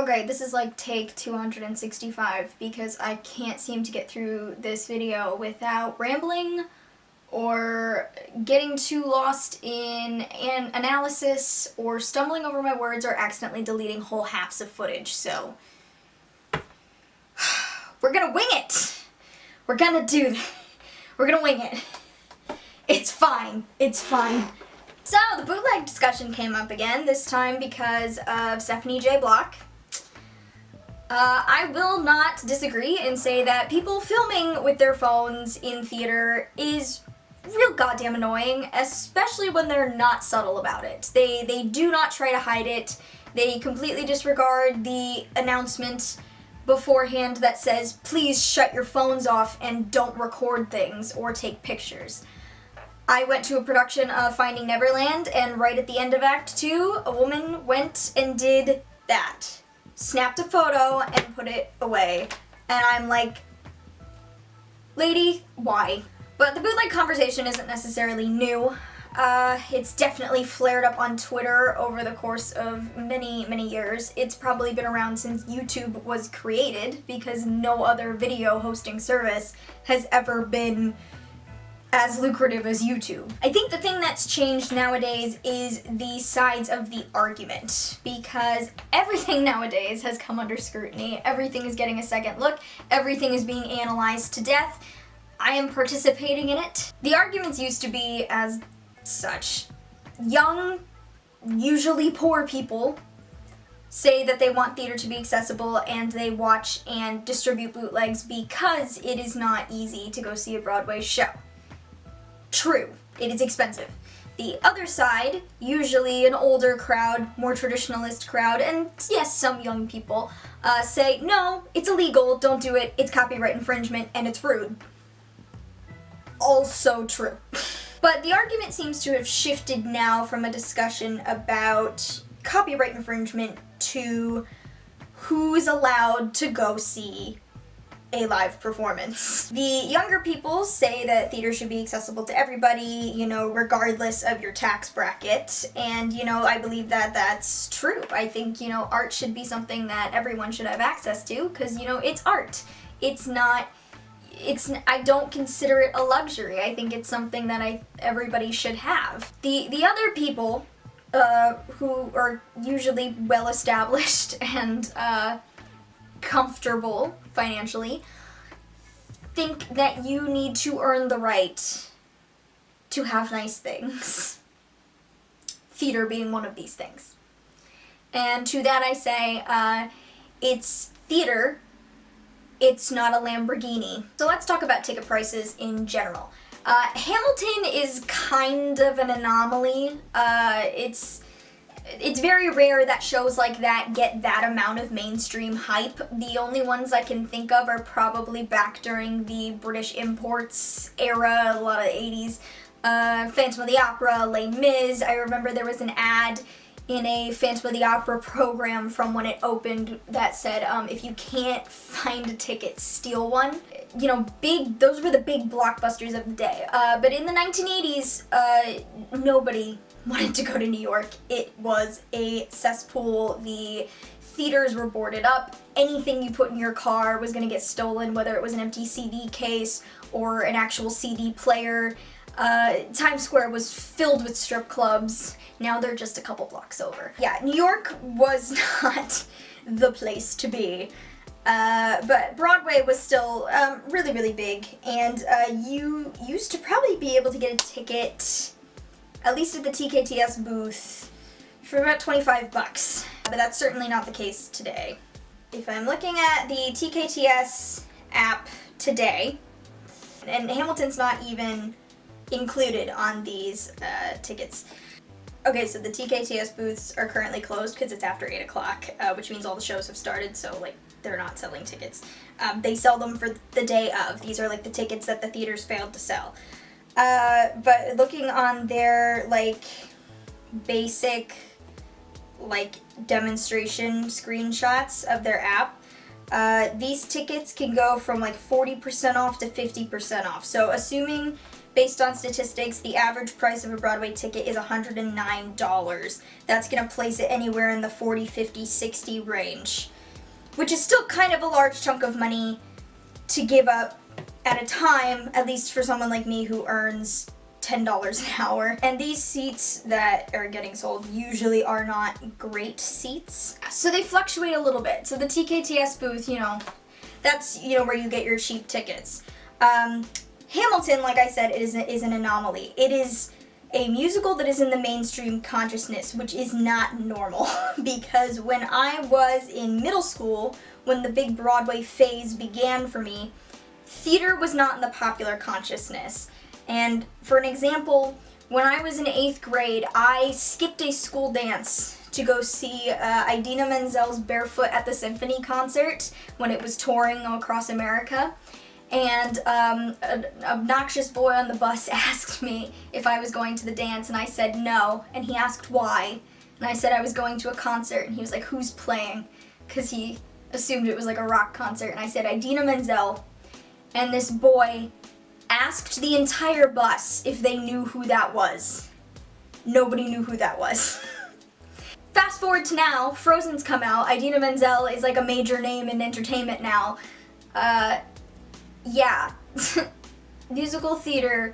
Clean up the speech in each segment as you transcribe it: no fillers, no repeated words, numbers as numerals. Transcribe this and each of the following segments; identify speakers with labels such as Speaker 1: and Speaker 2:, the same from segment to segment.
Speaker 1: Okay, this is like take 265 because I can't seem to get through this video without rambling or getting too lost in an analysis or stumbling over my words or accidentally deleting whole halves of footage, so we're gonna wing it! We're gonna do that. We're gonna wing it. It's fine. It's fine. So, the bootleg discussion came up again, this time because of Stephanie J. Block. I will not disagree and say that people filming with their phones in theater is real goddamn annoying, especially when they're not subtle about it. They do not try to hide it. They completely disregard the announcement beforehand that says, please shut your phones off and don't record things or take pictures. I went to a production of Finding Neverland, and right at the end of Act 2, a woman went and did that. Snapped a photo and put it away. And I'm like, lady, why? But the bootleg conversation isn't necessarily new. It's definitely flared up on Twitter over the course of many, many years. It's probably been around since YouTube was created, because no other video hosting service has ever been as lucrative as YouTube. I think the thing that's changed nowadays is the sides of the argument, because everything nowadays has come under scrutiny. Everything is getting a second look. Everything is being analyzed to death. I am participating in it. The arguments used to be as such. Young, usually poor people say that they want theater to be accessible and they watch and distribute bootlegs because it is not easy to go see a Broadway show. True, it is expensive. The other side, usually an older crowd, more traditionalist crowd, and yes, some young people, say, no, it's illegal, don't do it, it's copyright infringement, and it's rude. Also true. But the argument seems to have shifted now from a discussion about copyright infringement to who is allowed to go see a live performance. The younger people say that theater should be accessible to everybody, you know, regardless of your tax bracket, and, you know, I believe that that's true. I think, you know, art should be something that everyone should have access to, because, you know, it's art. I don't consider it a luxury. I think it's something that everybody should have. The other people, who are usually well-established and, comfortable financially, think that you need to earn the right to have nice things. Theater being one of these things. And to that I say, it's theater, it's not a Lamborghini. So let's talk about ticket prices in general. Hamilton is kind of an anomaly. It's very rare that shows like that get that amount of mainstream hype. The only ones I can think of are probably back during the British imports era, a lot of the 80s. Phantom of the Opera, Les Mis. I remember there was an ad in a Phantom of the Opera program from when it opened that said, if you can't find a ticket, steal one. You know, those were the big blockbusters of the day. But in the 1980s, nobody wanted to go to New York. It was a cesspool. The theaters were boarded up. Anything you put in your car was gonna get stolen, whether it was an empty CD case or an actual CD player. Times Square was filled with strip clubs. Now they're just a couple blocks over. Yeah, New York was not the place to be. But Broadway was still really, really big, and you used to probably be able to get a ticket, at least at the TKTS booth, for about 25 bucks. But that's certainly not the case today. If I'm looking at the TKTS app today, and Hamilton's not even included on these tickets. Okay, so the TKTS booths are currently closed because it's after 8 o'clock, which means all the shows have started, so like they're not selling tickets. They sell them for the day of. These are like the tickets that the theaters failed to sell. But looking on their like basic like demonstration screenshots of their app, these tickets can go from like 40% off to 50% off. So assuming Based on statistics, the average price of a Broadway ticket is $109. That's going to place it anywhere in the 40, 50, 60 range, which is still kind of a large chunk of money to give up at a time, at least for someone like me who earns $10 an hour. And these seats that are getting sold usually are not great seats, so they fluctuate a little bit. So the TKTS booth, you know, that's, you know, where you get your cheap tickets. Hamilton, like I said, is an anomaly. It is a musical that is in the mainstream consciousness, which is not normal, because when I was in middle school, when the big Broadway phase began for me, theater was not in the popular consciousness. And for an example, when I was in 8th grade, I skipped a school dance to go see Idina Menzel's Barefoot at the Symphony concert when it was touring across America. And an obnoxious boy on the bus asked me if I was going to the dance, and I said no, and he asked why, and I said I was going to a concert, and he was like, who's playing? Because he assumed it was like a rock concert, and I said Idina Menzel, and this boy asked the entire bus if they knew who that was. Nobody knew who that was. Fast forward to now, Frozen's come out, Idina Menzel is like a major name in entertainment now. Yeah, musical theater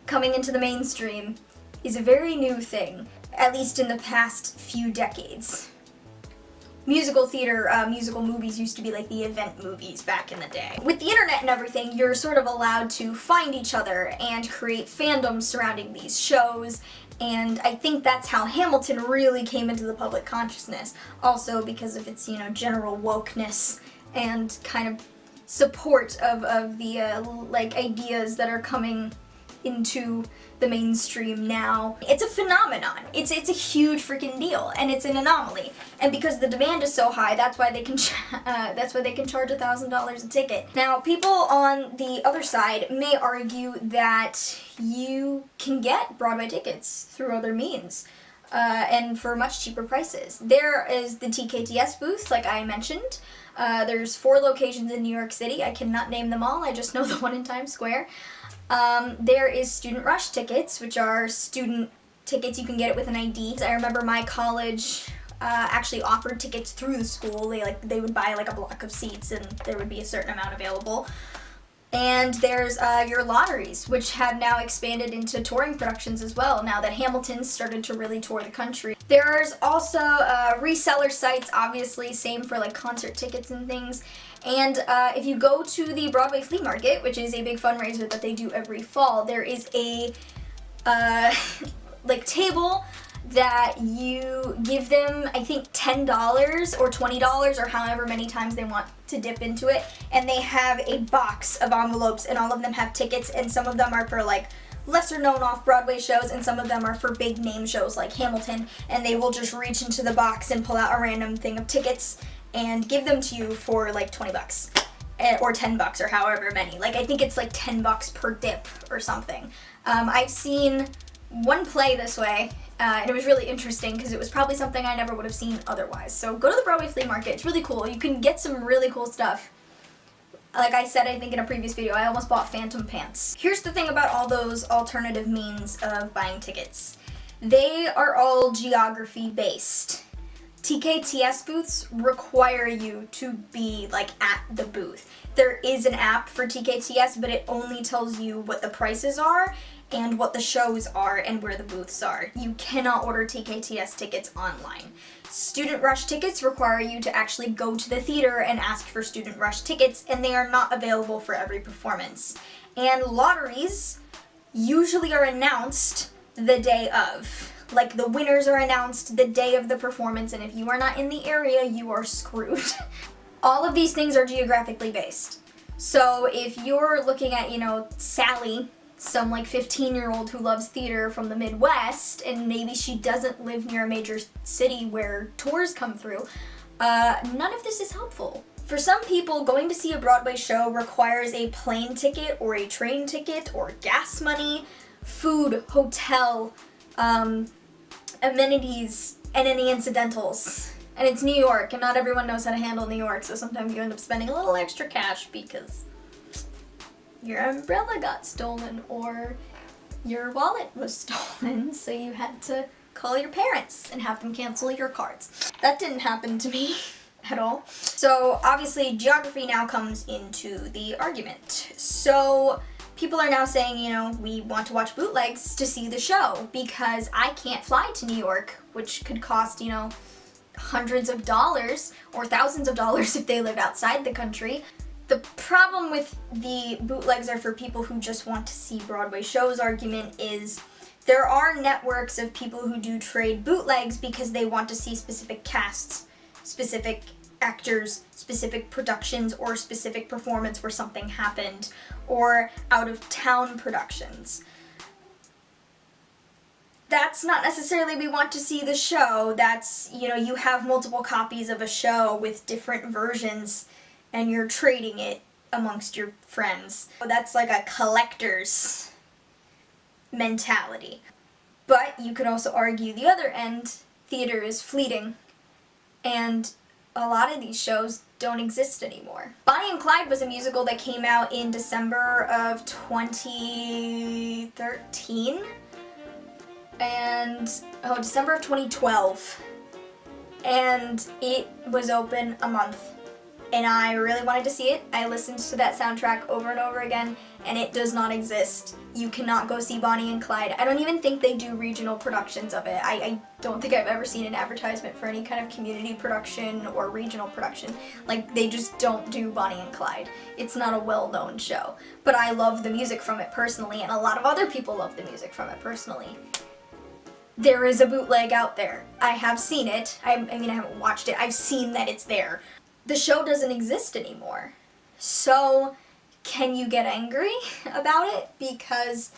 Speaker 1: coming into the mainstream is a very new thing, at least in the past few decades. Musical theater, musical movies used to be like the event movies back in the day. With the internet and everything, you're sort of allowed to find each other and create fandoms surrounding these shows, and I think that's how Hamilton really came into the public consciousness. Also because of its, you know, general wokeness and kind of support of the like ideas that are coming into the mainstream now. It's a phenomenon. It's a huge freaking deal, and it's an anomaly. And because the demand is so high, that's why they can charge $1,000 a ticket. Now, people on the other side may argue that you can get Broadway tickets through other means. And for much cheaper prices. There is the TKTS booth, like I mentioned. There's 4 locations in New York City. I cannot name them all, I just know the one in Times Square. There is Student Rush tickets, which are student tickets. You can get it with an ID. I remember my college actually offered tickets through the school. They would buy like a block of seats, and there would be a certain amount available. And there's your lotteries, which have now expanded into touring productions as well, now that Hamilton's started to really tour the country. There's also reseller sites, obviously, same for like concert tickets and things. And if you go to the Broadway Flea Market, which is a big fundraiser that they do every fall, there is a like table that you give them, I think, $10 or $20 or however many times they want to dip into it, and they have a box of envelopes, and all of them have tickets, and some of them are for like lesser known off-Broadway shows, and some of them are for big name shows like Hamilton, and they will just reach into the box and pull out a random thing of tickets and give them to you for like $20 or $10 or however many. Like, I think it's like $10 per dip or something. I've seen one play this way, and it was really interesting because it was probably something I never would have seen otherwise. So go to the Broadway Flea Market. It's really cool. You can get some really cool stuff. Like I said, I think in a previous video, I almost bought Phantom Pants. Here's the thing about all those alternative means of buying tickets. They are all geography based. TKTS booths require you to be like at the booth. There is an app for TKTS, but it only tells you what the prices are and what the shows are and where the booths are. You cannot order TKTS tickets online. Student Rush tickets require you to actually go to the theater and ask for Student Rush tickets, and they are not available for every performance. And lotteries usually are announced the day of. Like, the winners are announced the day of the performance, and if you are not in the area, you are screwed. All of these things are geographically based. So if you're looking at, you know, Sally, some like 15-year-old who loves theater from the Midwest, and maybe she doesn't live near a major city where tours come through, none of this is helpful. For some people, going to see a Broadway show requires a plane ticket or a train ticket or gas money, food, hotel, amenities, and any incidentals. And it's New York, and not everyone knows how to handle New York, so sometimes you end up spending a little extra cash because your umbrella got stolen, or your wallet was stolen, so you had to call your parents and have them cancel your cards. That didn't happen to me at all. So obviously geography now comes into the argument. So people are now saying, you know, we want to watch bootlegs to see the show because I can't fly to New York, which could cost, you know, hundreds of dollars or thousands of dollars if they live outside the country. The problem with the bootlegs are for people who just want to see Broadway shows argument is there are networks of people who do trade bootlegs because they want to see specific casts, specific actors, specific productions, or specific performance where something happened, or out-of-town productions. That's not necessarily we want to see the show. That's, you know, you have multiple copies of a show with different versions and you're trading it amongst your friends. That's like a collector's mentality. But you could also argue the other end, theater is fleeting, and a lot of these shows don't exist anymore. Bonnie and Clyde was a musical that came out in December of 2013, and, December of 2012, and it was open a month. And I really wanted to see it. I listened to that soundtrack over and over again, and it does not exist. You cannot go see Bonnie and Clyde. I don't even think they do regional productions of it. I don't think I've ever seen an advertisement for any kind of community production or regional production. Like, they just don't do Bonnie and Clyde. It's not a well-known show. But I love the music from it personally, and a lot of other people love the music from it personally. There is a bootleg out there. I have seen it. I mean, I haven't watched it. I've seen that it's there. The show doesn't exist anymore. So, can you get angry about it? Because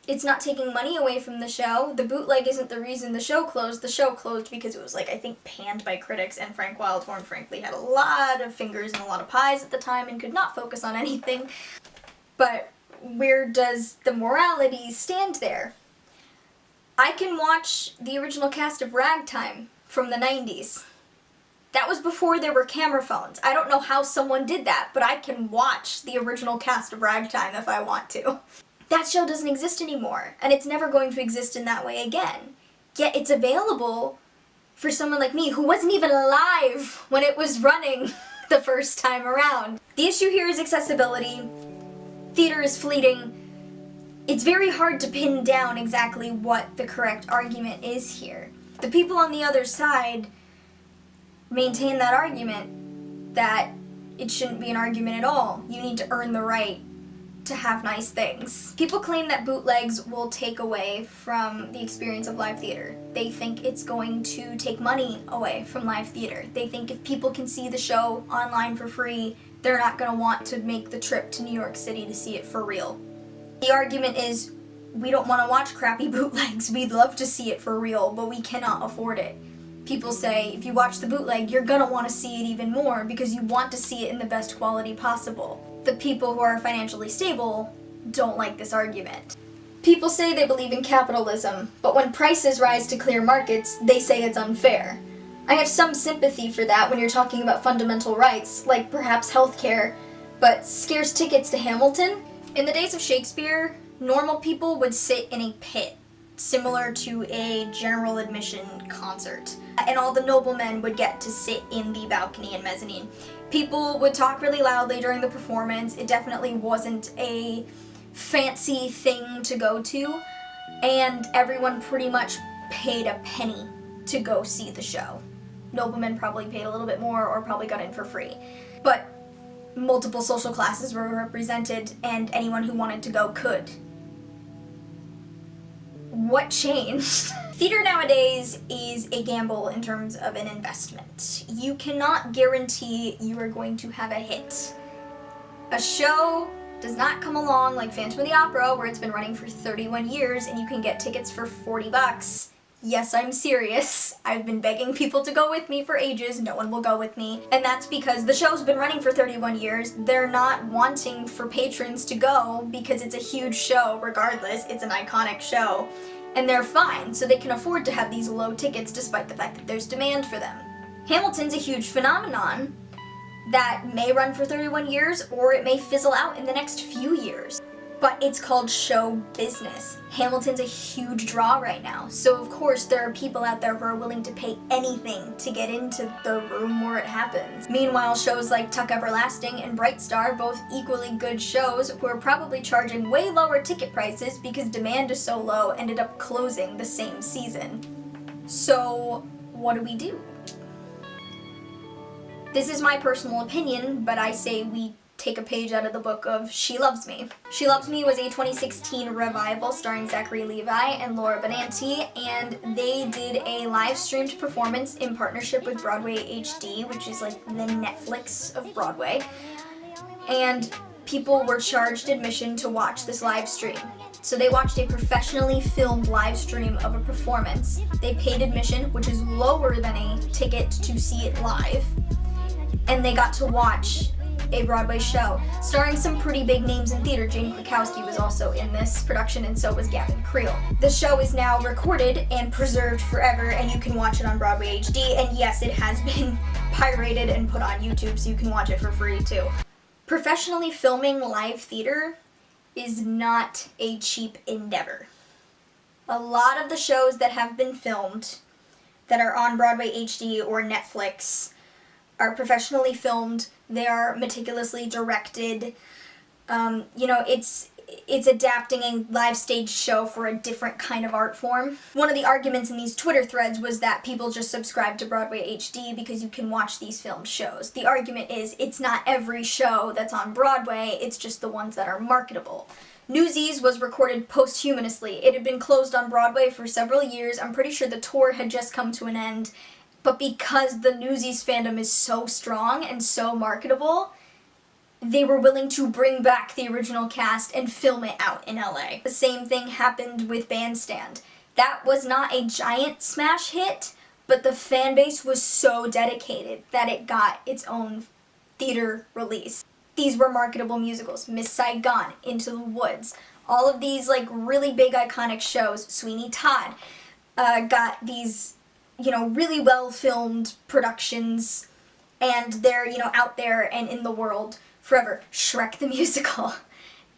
Speaker 1: it's not taking money away from the show. The bootleg isn't the reason the show closed. The show closed because it was, like, I think panned by critics, and Frank Wildhorn, frankly, had a lot of fingers and a lot of pies at the time and could not focus on anything. But where does the morality stand there? I can watch the original cast of Ragtime from the 90s. That was before there were camera phones. I don't know how someone did that, but I can watch the original cast of Ragtime if I want to. That show doesn't exist anymore, and it's never going to exist in that way again. Yet it's available for someone like me who wasn't even alive when it was running the first time around. The issue here is accessibility. Theater is fleeting. It's very hard to pin down exactly what the correct argument is here. The people on the other side maintain that argument that it shouldn't be an argument at all. You need to earn the right to have nice things. People claim that bootlegs will take away from the experience of live theater. They think it's going to take money away from live theater. They think if people can see the show online for free, they're not going to want to make the trip to New York City to see it for real. The argument is, we don't want to watch crappy bootlegs. We'd love to see it for real, but we cannot afford it. People say, if you watch the bootleg, you're gonna want to see it even more because you want to see it in the best quality possible. The people who are financially stable don't like this argument. People say they believe in capitalism, but when prices rise to clear markets, they say it's unfair. I have some sympathy for that when you're talking about fundamental rights, like perhaps healthcare, but scarce tickets to Hamilton? In the days of Shakespeare, normal people would sit in a pit, similar to a general admission concert. And all the noblemen would get to sit in the balcony and mezzanine. People would talk really loudly during the performance. It definitely wasn't a fancy thing to go to, and everyone pretty much paid a penny to go see the show. Noblemen probably paid a little bit more or probably got in for free. But multiple social classes were represented, and anyone who wanted to go could. What changed? Theater nowadays is a gamble in terms of an investment. You cannot guarantee you are going to have a hit. A show does not come along like Phantom of the Opera, where it's been running for 31 years and you can get tickets for $40. Yes, I'm serious. I've been begging people to go with me for ages. No one will go with me. And that's because the show's been running for 31 years. They're not wanting for patrons to go because it's a huge show regardless. It's an iconic show. And they're fine, so they can afford to have these low tickets despite the fact that there's demand for them. Hamilton's a huge phenomenon that may run for 31 years or it may fizzle out in the next few years. but it's called show business. Hamilton's a huge draw right now, so of course there are people out there who are willing to pay anything to get into the room where it happens. Meanwhile, shows like Tuck Everlasting and Bright Star, both equally good shows, who are probably charging way lower ticket prices because demand is so low, ended up closing the same season. So what do we do? This is my personal opinion, but I say we take a page out of the book of She Loves Me. She Loves Me was a 2016 revival starring Zachary Levi and Laura Benanti, and they did a live-streamed performance in partnership with Broadway HD, which is like the Netflix of Broadway, and people were charged admission to watch this live stream. So they watched a professionally filmed live stream of a performance. They paid admission, which is lower than a ticket to see it live, and they got to watch a Broadway show starring some pretty big names in theater. Jane Krakowski was also in this production, and so was Gavin Creel. The show is now recorded and preserved forever, and you can watch it on Broadway HD, and yes, it has been pirated and put on YouTube, so you can watch it for free too. Professionally filming live theater is not a cheap endeavor. A lot of the shows that have been filmed that are on Broadway HD or Netflix are professionally filmed. They are meticulously directed. You know, it's adapting a live stage show for a different kind of art form. One of the arguments in these Twitter threads was that people just subscribe to Broadway HD because you can watch these filmed shows. The argument is it's not every show that's on Broadway, it's just the ones that are marketable. Newsies was recorded posthumously. It had been closed on Broadway for several years. I'm pretty sure the tour had just come to an end. But because the Newsies fandom is so strong and so marketable, they were willing to bring back the original cast and film it out in LA. The same thing happened with Bandstand. That was not a giant smash hit, but the fan base was so dedicated that it got its own theater release. These were marketable musicals. Miss Saigon, Into the Woods, all of these like really big iconic shows. Sweeney Todd got these, you know, really well filmed productions, and they're, you know, out there and in the world forever. Shrek the Musical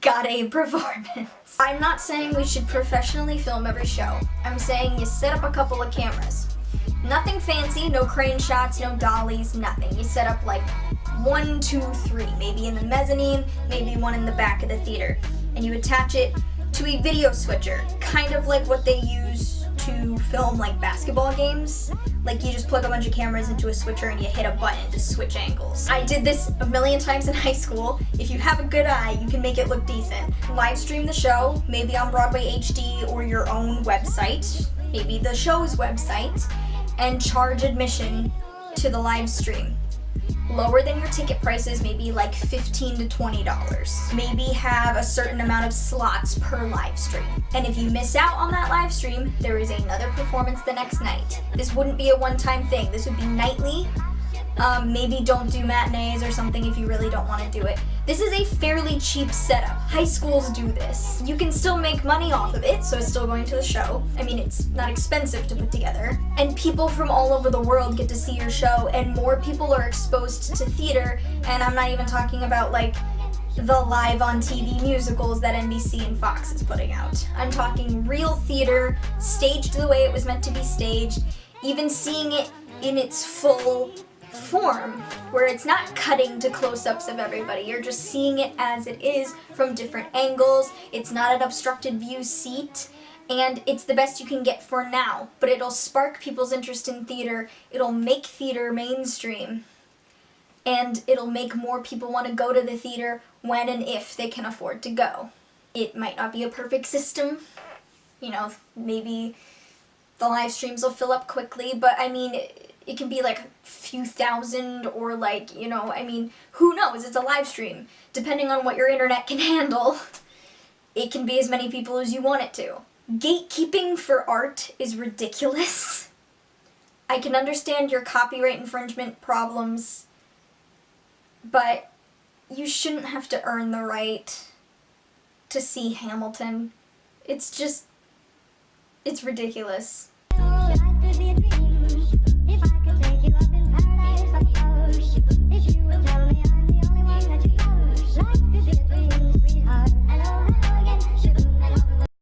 Speaker 1: got a performance. I'm not saying we should professionally film every show. I'm saying you set up a couple of cameras. Nothing fancy, no crane shots, no dollies, nothing. You set up like 1, 2, 3, maybe in the mezzanine, maybe one in the back of the theater. And you attach it to a video switcher, kind of like what they use to film like basketball games. Like you just plug a bunch of cameras into a switcher and you hit a button to switch angles. I did this a million times in high school. If you have a good eye, you can make it look decent. Live stream the show, maybe on Broadway HD or your own website, maybe the show's website, and charge admission to the live stream. Lower than your ticket prices, maybe like $15 to $20. Maybe have a certain amount of slots per live stream. And if you miss out on that live stream, there is another performance the next night. This wouldn't be a one-time thing. This would be nightly. Maybe don't do matinees or something if you really don't want to do it. This is a fairly cheap setup. High schools do this. You can still make money off of it, so it's still going to the show. I mean, it's not expensive to put together. And people from all over the world get to see your show, and more people are exposed to theater, and I'm not even talking about like the live on TV musicals that NBC and Fox is putting out. I'm talking real theater, staged the way it was meant to be staged, even seeing it in its full form, where it's not cutting to close-ups of everybody. You're just seeing it as it is from different angles. It's not an obstructed view seat, and it's the best you can get for now. But it'll spark people's interest in theater, it'll make theater mainstream, and it'll make more people want to go to the theater when and if they can afford to go. It might not be a perfect system, you know, maybe the live streams will fill up quickly, but I mean, it can be like a few thousand, or like, you know, I mean, who knows? It's a live stream. Depending on what your internet can handle, it can be as many people as you want it to. Gatekeeping for art is ridiculous. I can understand your copyright infringement problems, but you shouldn't have to earn the right to see Hamilton. It's just, it's ridiculous. If you will tell me I'm the only one that you love, life could be a dream, sweetheart.